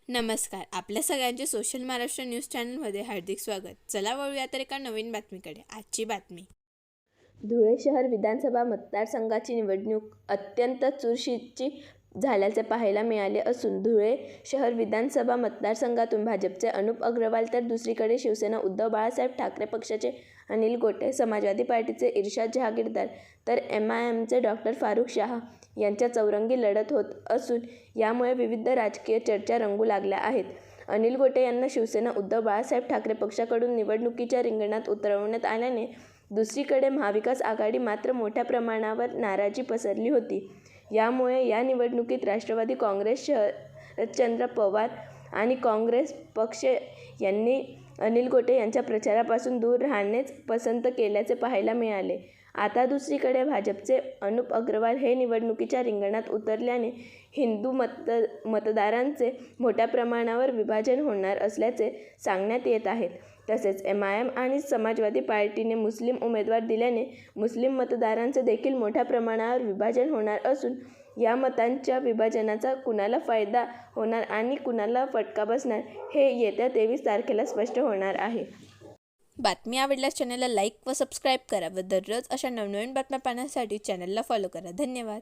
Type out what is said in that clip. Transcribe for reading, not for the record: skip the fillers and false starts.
नमस्कार. आपल्या सगळ्यांचे सोशल महाराष्ट्र न्यूज चॅनलमध्ये हार्दिक स्वागत. चला वळूया तर एका नवीन बातमीकडे. आजची बातमी. धुळे शहर विधानसभा मतदारसंघाची निवडणूक अत्यंत चुरशीची झाल्याचे पाहायला मिळाले असून धुळे शहर विधानसभा मतदारसंघातून भाजपचे अनुप अग्रवाल तर दुसरीकडे शिवसेना उद्धव बाळासाहेब ठाकरे पक्षाचे अनिल गोटे, समाजवादी पार्टीचे इर्शाद जहागीरदार तर MIMचे डॉक्टर फारुख शाह यांच्या चौरंगी लढत होत असून यामुळे विविध राजकीय चर्चा रंगू लागल्या आहेत. अनिल गोटे यांना शिवसेना उद्धव बाळासाहेब ठाकरे पक्षाकडून निवडणुकीच्या रिंगणात उतरवण्यात आल्याने दुसरीकडे महाविकास आघाडी मात्र मोठ्या प्रमाणावर नाराजी पसरली होती. यामुळे या निवडणुकीत राष्ट्रवादी काँग्रेस, शरदचंद्र पवार आणि काँग्रेस पक्ष यांनी अनिल गोटे यांच्या प्रचारापासून दूर राहणेच पसंत केल्याचे पाहायला मिळाले. आता दुसरीकडे भाजपचे अनुप अग्रवाल हे निवडणुकीच्या रिंगणात उतरल्याने हिंदू मतदारांचे मोठ्या प्रमाणावर विभाजन होणार असल्याचे सांगण्यात येत आहे. तसेच MIM आणि समाजवादी पार्टीने मुस्लिम उमेदवार दिल्याने मुस्लिम मतदारांचे देखील मोठ्या प्रमाणावर विभाजन होणार असून या मतांच्या विभाजनाचा कुणाला फायदा होणार आणि कुणाला फटका बसणार हे येत्या 23 तारखेला स्पष्ट होणार आहे. बातमी आवडल्यास चॅनलला लाईक व सबस्क्राईब करा व दररोज अशा नवनवीन बातम्या पाहण्यासाठी चॅनलला फॉलो करा. धन्यवाद.